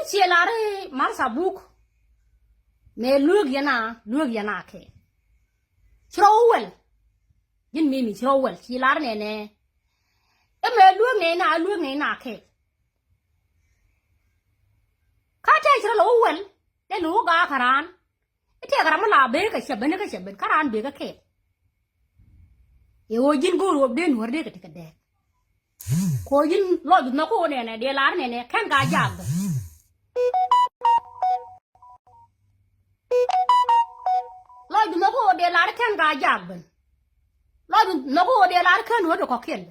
chielare marsa book me lug yana ke Trowel yin mimi trowel chilar ne e me lug ne na ke ka ta chro wel de lu ga karan ite karam la be ka sheben karan be ka ke e o jin go ro den horde ka tika de ko yin lo du na ko ne de lar ne kan ga jag lo du na ko de lar kan ga jag ben lo du na ko de lar kan ho do ko ken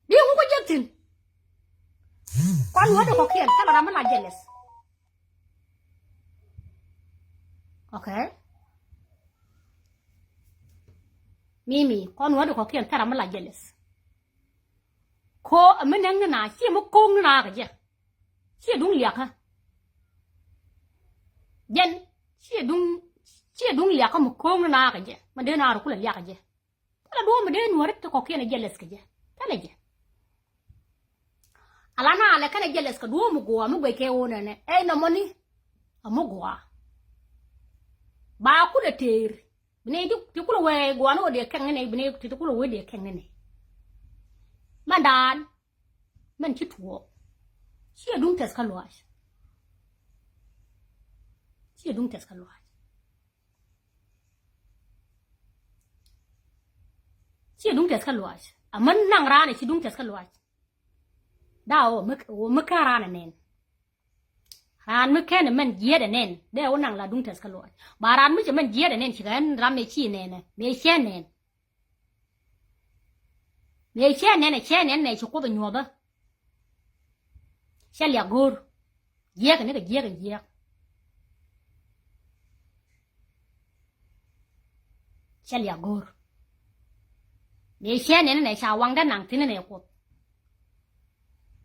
bi ngu ko jetin kon ho do ko ken kala ram la jeles okay mimi kon ho do ko ken kala ram la jeles ko amenang na chi mo kong na ka je chi dung liak ha jen chi dung liak mo kong na ka je ma de na ru kula liak je ala do ma de no rek ko ken jeles ka je tala je ala na ala kana jeles ka do mo go mo gbe ke wona ne e no moni mo go ba ku de ter ne di kula we go no de kan ne ne ti kula we de kan ne Mandan, man chitwo. She a dung tescalois. She a dung tescalois. She a dung tescalois. A man nang ran, she dung tescalois. Thou, Macaran and nen. Ran McCann man yet and nen, there one la dung tescalois. But I'm which a man yet and nen, she ran ramechi nen, may shen nen. Ye chen ne chuko de nyoba shall ya gor ye ka ne ka ye shall ya gor ye chen ne sha wang da nang tin ne ko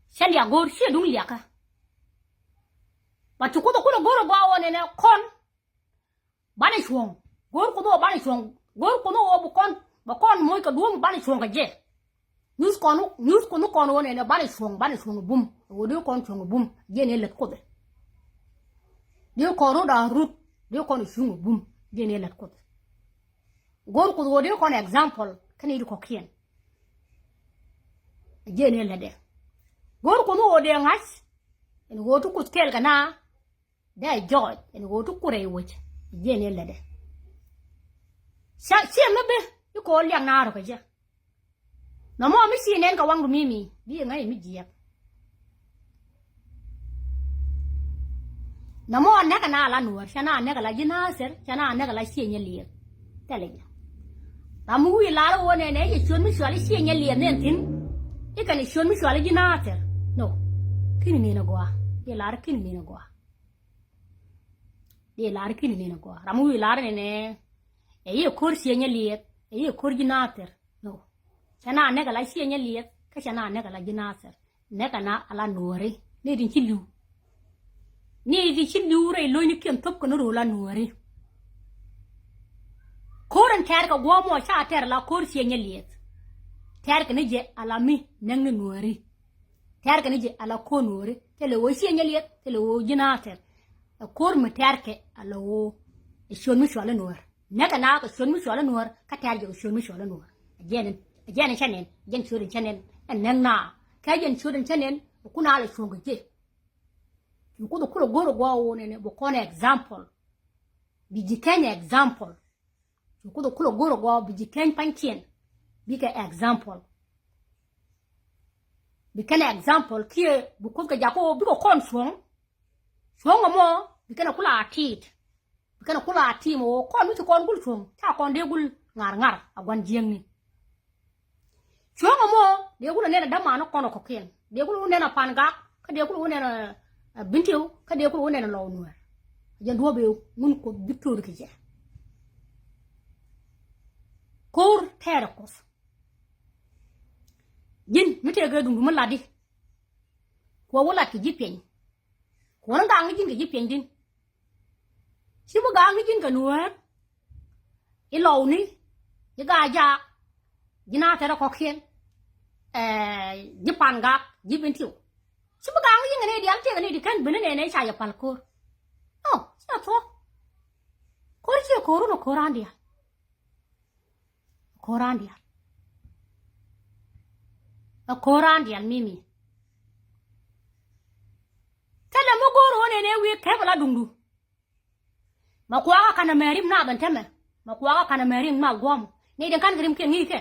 shall ya gor she dung ya ka ba chuko de ko gor ba wa ne kon ba ne chuong gor ko do ba ne chuong gor ko no bu kon ba kon moy ka do ba ne chuong ka je News kono kono ne bani swong bum wodo kon swong bum jene let ko be de kono da rut de kon swong bum jene let ko gor ko wodo kon example kani ko kien jene le de gor ko no de ngas en wodo ko tel kana da joy en wodo ko re wot jene le de sa mebe ko liang na ro ka je no mo mi si nen ka wang mimi bi ngai mi jiep no mo ne ka na la nuor chana ne ka la jinaser chana ne ka la sie nye lier tele ya ramu wi la ro ne ye chon mi shwali sie nye lier nen tin e ka ni chon mi shwali jinaser no kini ni na gwa ye la kini ni na gwa ye la kini ni na gwa ramu wi la ne e ye kor sie nye lier e ye kor jinaser no Chana nega la sie nye liet, ka chana nega la jinaser, nega na ala nuori, ne din chilu. Ne di chilu re lo ni kiem top kono la nuori. Koran ter ka gwa mo cha ter la kor sie nye liet. Ter ka ne je ala mi neng nuori. Ter ka ne je ala ko nuori, tele wo sie nye liet, tele wo jinaser. Kor me ter ke ala wo shon mi shwala nuor. Nega na ka shon mi shwala nuor, ka ter je shon mi shwala nuor. Again chanen jen churin chanen en na ka jen churin chanen kuna le chunga je ku do kulo goro gwa wona bo kone example bi jikenya example ku do kulo goro gwa bi jiken pankien bi ka example bi kana example kie bu ko ka jako bi ko kon swong mo bi kana kula atit bi kana kula atimo kon mi kon gul swong ta kon de gul ngar agwan jengni Chongo mo de gulo nena dama no kono koken de gulo nena panga ka de gulo nena bintiu ka de gulo nena law nuer je do be mun ko victor ke je kor terkos jin mite ga dungu maladi ko wala ki jipen ko nga ngi jin ke jipen din si mo ga ngi jin ka nuer e law ni ye ga ja Jina tera kokien Japan ga jibintiu Chibugang yin ne dial te ne di kan bin ne cha ya pal kor. Oh, cha to. Kor chi koru no korandia. Korandia. A korandia mimi. Tala mo goro ne wi kebala dundu. Ma kwa kana merim na ban teme. Ma kwa kana merim ma gwam. Ne den kan grim ke ngi ke.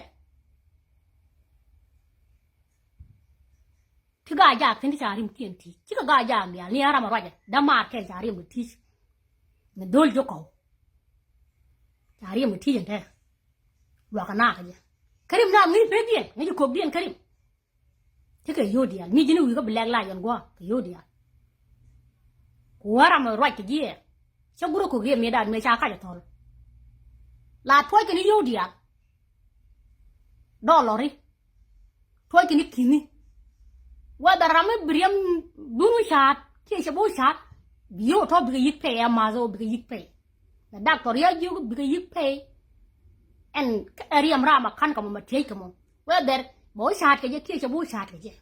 Tiga ja tin charim tienti. Tiga ga ja mi ali ara ma raja. Da mar ke charim ti. Ne dol joko. Charim ti jente. Wa kana ka je. Karim na ngi pe bien, ngi ko bien karim. Tiga yodial, mi jini wi ga black la yan gwa, yodial. Wara ma raja je. Chaguro ko ge me da me cha ka ja tol. La toy ke ni yodial. Dolori. Toy ke ni kini. Wada rame briam dunu shat, ke shabo shat, biyo to biga yik pay amazo biga yik pay. The doctor ya you biga yik pay. And ariam rama kan kamo matay kamo. Whether boy shat ke je ke shabo shat ke je.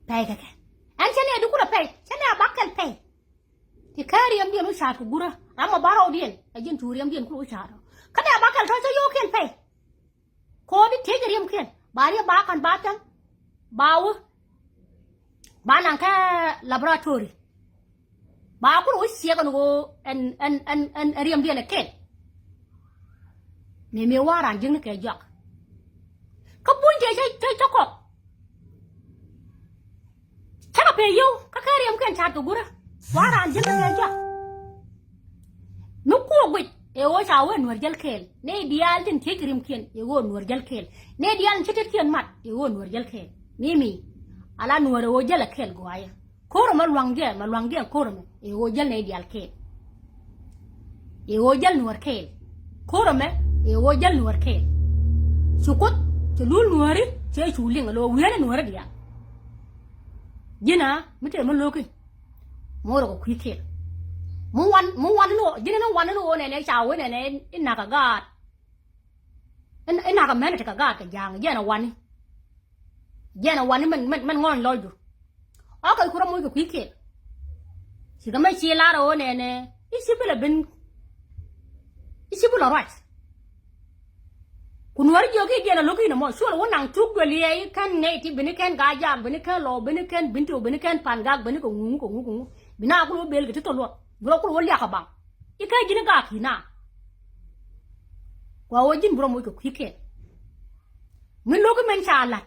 Pay ke. And chane du kula pay, chane abakal pay. Ti kariam dienu shat ku gura, rama baro dien, ajin turiam dien ku shat. Kada abakal to yo ken pay. Kodi take him ken. Bari back and bottom. Bow. Bananka laboratory. Baku was sick and go and Riam Diana ken. Name war and Jinka Jock. Kapun Joko. Check up you. Kakariam can chat to Gura. War and Jinka Jock. No poor wit. E wo cha wen wer jel kel ne dial tin tekrim ken e won wer jel kel ne dial chitet ken mat e won wer jel kel mimi ala no wer wo jel kel goaya koro ma lwange koro me e wo jel ne dial kel e wo jel no wer kel koro me e wo jel no wer kel sukut to lul no wer che chuling lo wer no wer dia jina mite mo loki mo ro ko kwikel mu wan no jina no wan no ne cha we ne ina ka god ina ka men ka god ka jang jena wan man ngon loju o ka kura mu ko kwike si ga mai chi la ro ne isi bula right kunwar jogi jena loki no mo so wonang tuk do liye kan ne ti bin kan ga jam bin kan lo bin kan bintu bin kan pangak bin ko ngu bina ko bel ga to lo bro ko wali aka bang ika jini ga kina kwa wajin bro mo ko kwike min logo men chala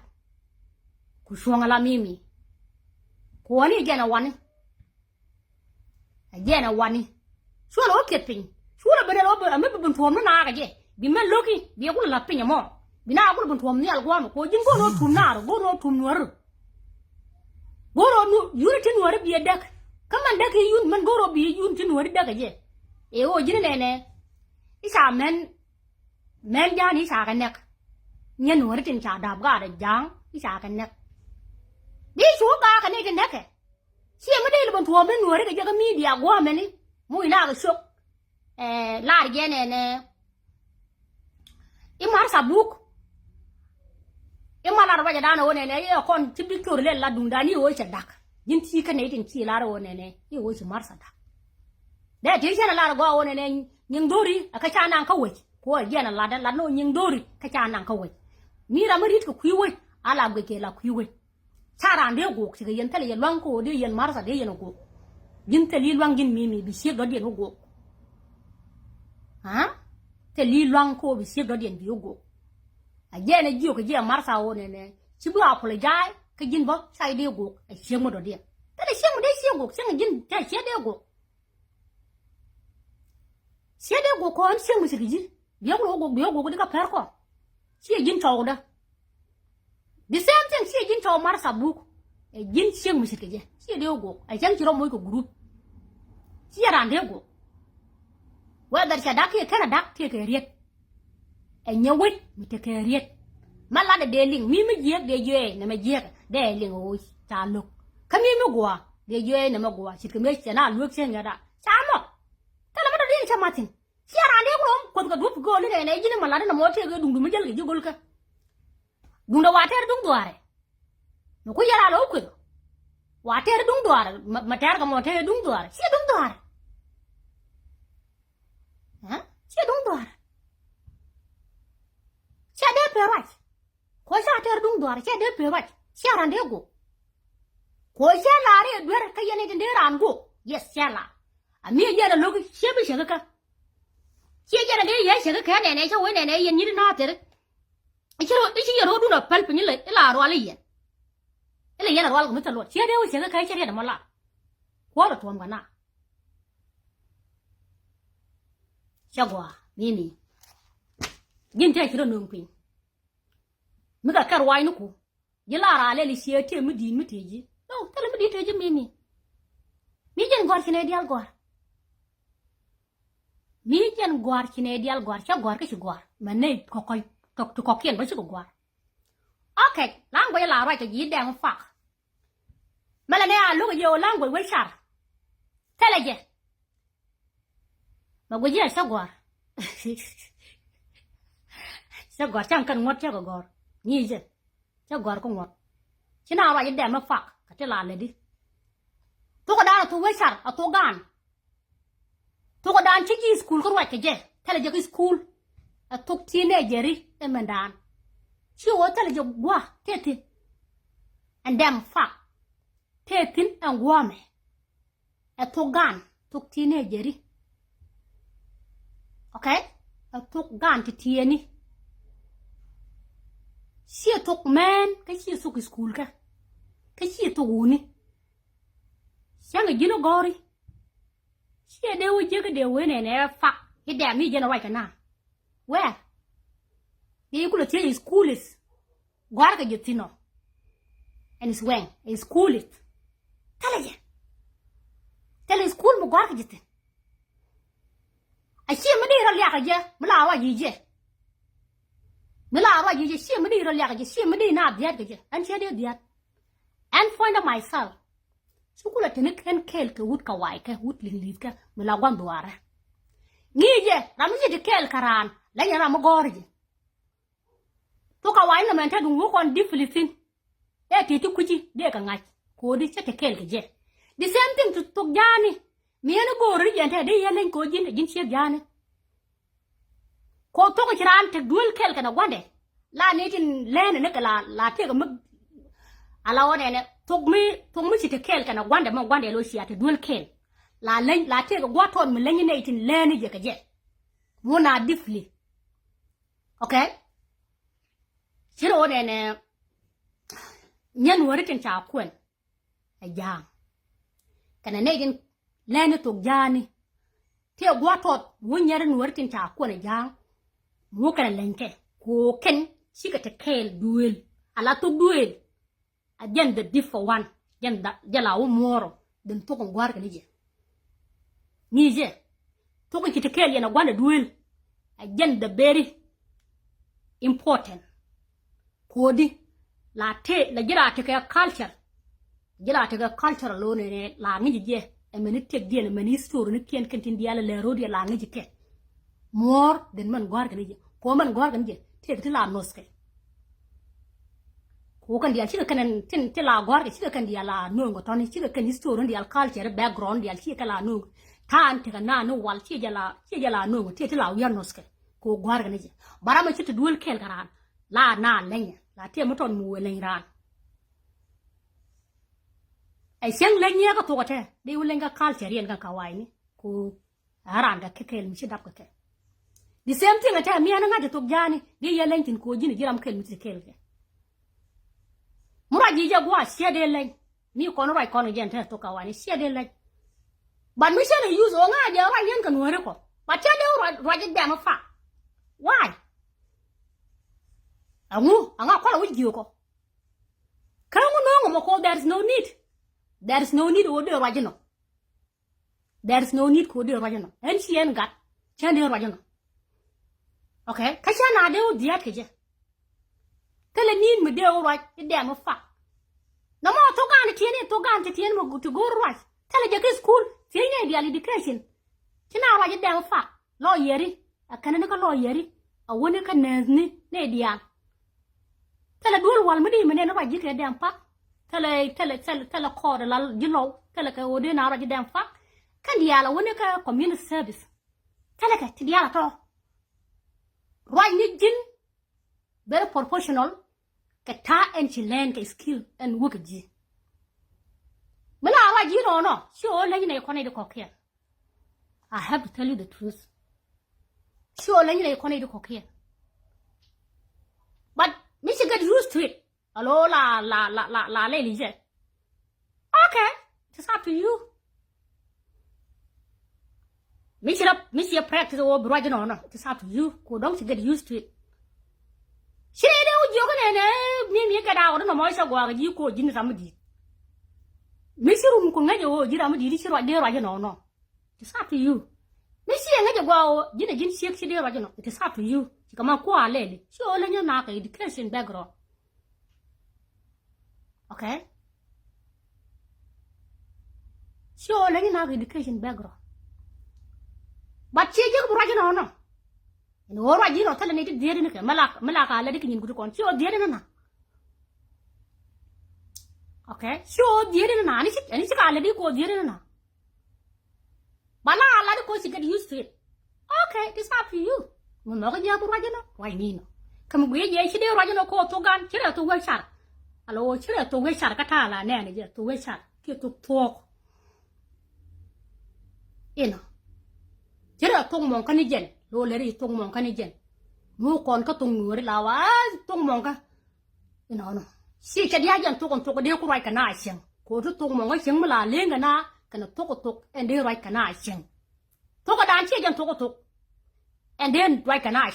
ku shonga la mimi ko wani gena wani so lo kepin so lo bene lo me bun tom na ga je bi men loki bi ko la pinya mo bina ko bun tom ni al gwano ko jin ko no tum na go no tum nuar go no yuri nuar bi dak kaman dake yun man goro bi yun tin wari daga je e o jine ne isa men jani sa kan nek nyen wari tin cha dab ga da jang isa kan nek bi su ga kan ne nek si ma dai ban tuwa men wari ga media go meni mu ina ga shok la je ne i mar sa buk i ma la ba ja dana wona ne e kon tibikor le la dundani o cha dak jin ti ka ne tin ti la ro ne e wo si marsa da da ti jana la go wo ne nyin dori aka cha nan ka we ko jana la da la no nyin dori ka cha nan ka we ni ra marit ko kwi we ala gwe ke la kwi we cha ran de go ti yen tale yen wan ko de yen marsa de yen go jin tali lwang jin mimi bi sie do de go ha tali lwang ko bi sie do de bi go a jena ji ko je marsa wo ne ci bu apologize ka jin bo sai de go a sie mo do de tale sie mo de sie go sie jin ta sie de go sie de go ko an sie mo se ji bi go de ka per ko sie jin taw da the same thing sie jin taw marsa bu e jin sie mo se je sie de go a jang ci ro mo ko group sie ran de go whether cha dak ke na dak ke riet e nyawit mi te ke riet mala de ling mi je de na me je de ling o cha lu ka mi gwa de je na me gwa chi ke me cha na lu che nga da cha mo ta la ma de cha ma tin si ara de ko ko ga du go le ne jini mala na mo te ga dungu mi jel ga gol ka Dunda water dung duare. No ku yara lo ku. Water dung duare. Matar ka mote dung duare. Si dung duare. Ha? Si dung duare. Si ade perat. Ko sa ter dung duare si ade perat. Si arande go. Ko si la re duar ka yene de ran go. Yes sala. Ami yara lo ku si be shega ka. Si yara de ye shega ka ne so we ne yen ni na ter. Ichi yaro du na pel pinyi le ila ro ali yen. Ele yena ro al mu talo. Si ade wo shega ka chiri da mala. Ko ro tuam kana. Chagwa nini. Yin ta kiro nun pin. Muka karwai nuku. Yila ra le li si ate mu di mu teji. No, tele mu di teji mimi. Mi jen gor kine dial gor. Mi jen gor kine dial gor. Cha gor ke gor. Mane kokoi to kokien ba chu gor. Okay, lang bo la ra ke yi dang fa. Mala ne a lu yo lang bo we char. Tele je. Mà quay về sao gọt chẳng cần ngọt cho gọt như vậy cho gọt có ngọt chứ nào lại để mà phạc cái là đi tôi có đàn là tôi với sẵn ở tôi gan tôi có đàn chứ gì school có loại cái gì thế là cái school ở tôi tin này gì đi em mình đàn chứ ở thế là dùng quá thế thì anh đem phạc thế thì anh quá mày ở tôi gan tôi tin này gì đi. Okay? Tok gan ti tieni. Si tok man, cái si suk school ka. Cái si tok uni. Sang gino gori. Si de wo je ka de we ne fa. He da mi je na wa kana. Where? Ye ku lo ti school is. Gwar ka jutino. And is when? Is school it. Tell you school mo gwar ka jutin. I see me near a lagaja, Malawa yije. Malawa yije, see me near a lagaja, see me not the and she did that. And find myself. So could a tenic and kelka wood kawaika, woodling lika, Malawanduara. Nije, Ramsey the kel karan, like a ramagorgi. Took a wine and taking walk on differently thin. There, Titu Kuji, dear Gangai, Cody set a kelka. The same thing to Togjani. Mi anu go ri ente de yelen ko jin che jane ko to ko kiran te dul kel kana gwande la ne tin len ne kala la te ko ala wone ne to mi ci te kel kana gwande mo gwande lo ci ate dul kel la len la te ko gwaton mi len ne tin len je ka je wona diffly okay siro ne nyen wori tin cha kwen a jang kana ne din lene to jani te gwatot wonyere nuwertin ta ko ne jang mo kana lenke ko ken sika te kel duel ala to duel ajen the diff for one jen da jala wo moro den to ko gwar ka ni je to ko te kel yana gwanda duel ajen the very important kodi la te la jira te ka culture lo ne la ngi je e meni tek dien meni store ni kien kentin diala le rodi la ngi ke more than man gwar kan je ko man gwar kan je tek ti la noske ko kan dia ci kan tin ti la gwar ci kan dia la no ngo toni ci kan store ndi al culture background dia ci kala no tan ti kan na no wal ci jala no ngo ti la wi noske ko gwar kan je barama ci ti dul kel garan la na lenya la te mo ton mu len ran ai siang lenya ka to te de ulenga culture yen ka kawai ni ko aranga kekel mi ci dap ka ke the same thing ata mi ana ngade to jani de yelen tin ko jini jiram kel mi ci kel ke muraji je gwa siede len mi ko no rai ko no jen te to kawai ni siede len ban mi se use o nga je rai yen kan wore ko ba te de ro je de ma fa why anga ko la wuji ko karamu no mo ko there is no need o de rajino there is no need ko de rajino en sien gat chen de rajino okay ka na de o dia ke je kala nin mi de o raj de ma fa no mo to gan te tiene mo to go raj tele je ke school tiene dia education tina raj de ma fa lo yeri akana ne ko lo yeri a woni ka ne dia tell a dual one money man and you get damn fuck tell a call you know tell a odin out of damn fuck can the ala when a community service tell a to the ala right nigin very proportional kata and chilen skill and work ji mala you don't know sure like you connect the cock here I have to tell you the truth sure like you connect the cock here but me should get used to it hello la lady okay it's up to you me should practice or right no it's up to you go don't get used to it she don't you gonna me get out no more so go you go in somebody Miss room could not go, you don't need to right there, right no. It's up to you. Miss you go, you didn't see it, it is up to you. She come out quite lady. She only your knock education background. Okay? She only knock education background. But she just right on no. And all right, you know, telling it dear in a Malaka, letting you go on. She was dear in a okay, sure, dear in an and it's a lady go dear in a but I like the course you get used to it. Okay, it's up to you. When not you have why mean? Come with ye, she did Ragino call to gun, chill to wait shot. Hello, chill to wait shot, Catala, nanny, to wait shot, get to talk. You know, chill to Moncanigen, low lady to Moncanigen. No con catung, Lawa, to Monca. You know. Si cái dia dân tôi còn điều có right cái này xem, cô tôi mong cái xem mà là lên cái na, cái nó tôi and then right cái này xem, tôi có đàn chia dân tôi and then right cái này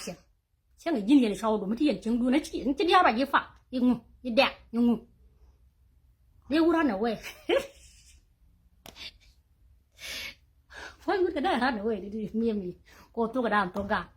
xem người dân sau đó mới tiền chứng đua nó chỉ cái dia là gì phạm, gì đẹp, nhưng you run away, phải cái đó run away đi, mi cô tôi cái đàn tôi cả.